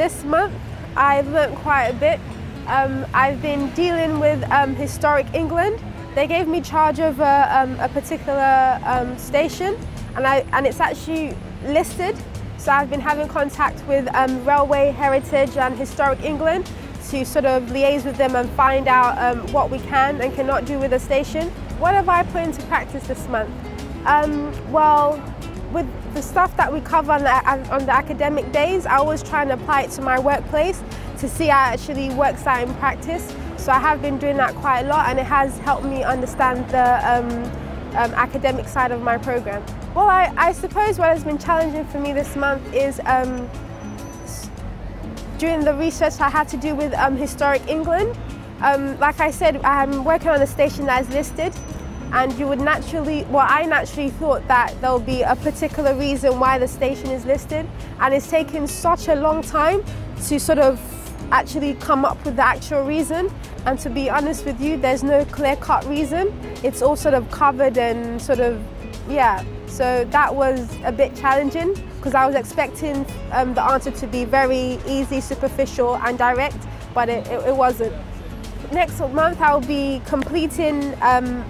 this month I've learnt quite a bit. I've been dealing with historic England. They gave me charge of a particular station, and it's actually listed. So I've been having contact with Railway Heritage and Historic England to sort of liaise with them and find out what we can and cannot do with the station. What have I put into practice this month? Well, with the stuff that we cover on the academic days, I always try and apply it to my workplace to see how it actually works out in practice. So I have been doing that quite a lot, and it has helped me understand the academic side of my program. Well, I suppose what has been challenging for me this month is during the research I had to do with historic England. Like I said, I'm working on a station that is listed, and you would naturally, well, I naturally thought that there will be a particular reason why the station is listed, and it's taken such a long time to sort of actually come up with the actual reason. And to be honest with you, there's no clear-cut reason. It's all sort of covered and sort of, yeah. So that was a bit challenging because I was expecting the answer to be very easy, superficial and direct, but it wasn't. Next month I'll be completing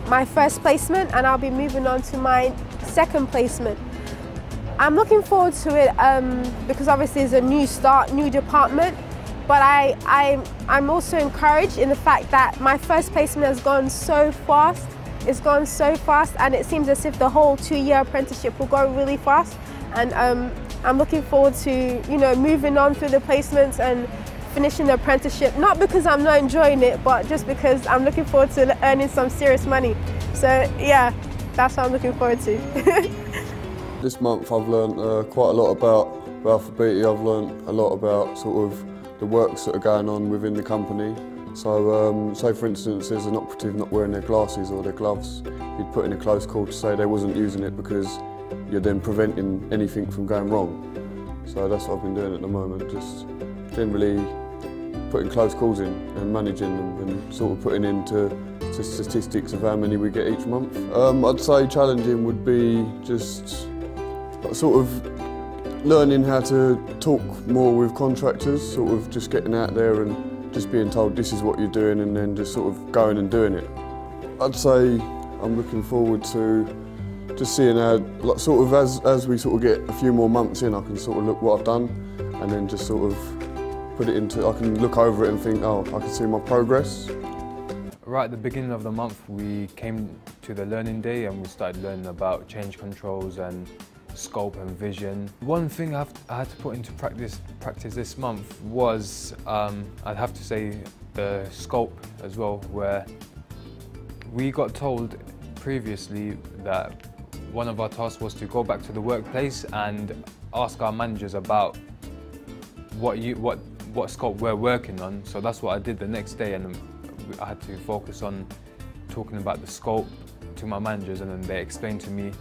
my first placement, and I'll be moving on to my second placement. I'm looking forward to it because obviously it's a new start, new department, but I'm also encouraged in the fact that my first placement has gone so fast. It's gone so fast, and it seems as if the whole 2-year apprenticeship will go really fast. And I'm looking forward to, you know, moving on through the placements and finishing the apprenticeship, not because I'm not enjoying it, but just because I'm looking forward to earning some serious money. So yeah, that's what I'm looking forward to. This month I've learned quite a lot about Balfour Beatty. I've learned a lot about sort of the works that are going on within the company. So say for instance there's an operative not wearing their glasses or their gloves, you'd put in a close call to say they wasn't using it because you're then preventing anything from going wrong. So that's what I've been doing at the moment, just generally putting close calls in and managing them and sort of putting into statistics of how many we get each month. I'd say challenging would be just sort of learning how to talk more with contractors, sort of just getting out there and just being told this is what you're doing and then just sort of going and doing it. I'd say I'm looking forward to just seeing how, like, sort of as we sort of get a few more months in, I can sort of look what I've done and then just sort of put it into, I can look over it and think, oh, I can see my progress. Right at the beginning of the month, we came to the learning day and we started learning about change controls and scope and vision. One thing I had to put into practice this month was, I'd have to say, the scope as well, where we got told previously that one of our tasks was to go back to the workplace and ask our managers about what scope we're working on. So that's what I did the next day, and I had to focus on talking about the scope to my managers, and then they explained to me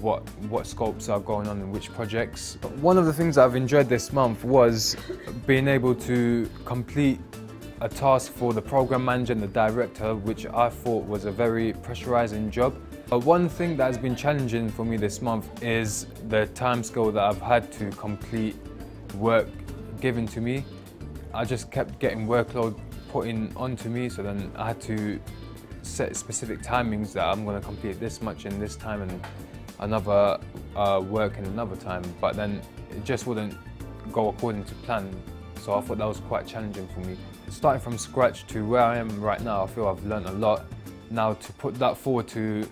what scopes are going on in which projects. One of the things that I've enjoyed this month was being able to complete a task for the program manager and the director, which I thought was a very pressurizing job. One thing that has been challenging for me this month is the timescale that I've had to complete work given to me. I just kept getting workload put in onto me, so then I had to set specific timings that I'm going to complete this much in this time and another work in another time, but then it just wouldn't go according to plan, so I thought that was quite challenging for me. Starting from scratch to where I am right now, I feel I've learned a lot. Now to put that forward to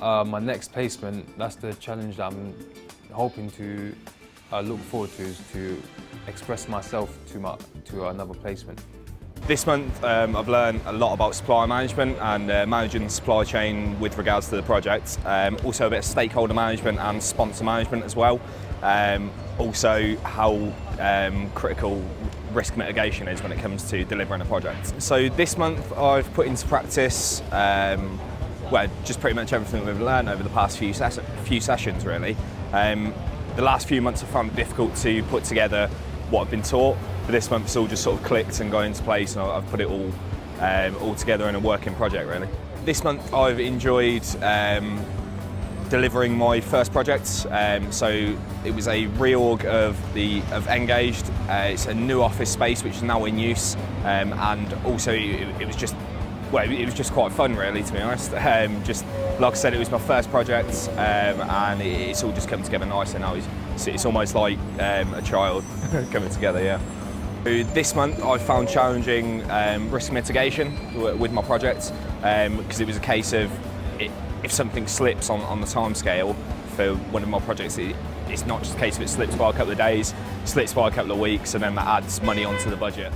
my next placement, that's the challenge that I'm hoping to look forward to, is to express myself to another placement. This month I've learned a lot about supply management and managing the supply chain with regards to the project. Also a bit of stakeholder management and sponsor management as well. Also how critical risk mitigation is when it comes to delivering a project. So this month I've put into practice well, just pretty much everything we've learned over the past few sessions really. The last few months I found it difficult to put together what I've been taught, but this month it's all just sort of clicked and got into place, and I've put it all together in a working project really. This month I've enjoyed delivering my first project. So it was a reorg of Engaged. It's a new office space which is now in use, and also it was just quite fun, really, to be honest. Just like I said, it was my first project, and it's all just come together nicely now. It's almost like a child coming together, yeah. This month I found challenging risk mitigation with my project, because it was a case of if something slips on the time scale for one of my projects, it's not just a case of it slips by a couple of days, slips by a couple of weeks, and then that adds money onto the budget.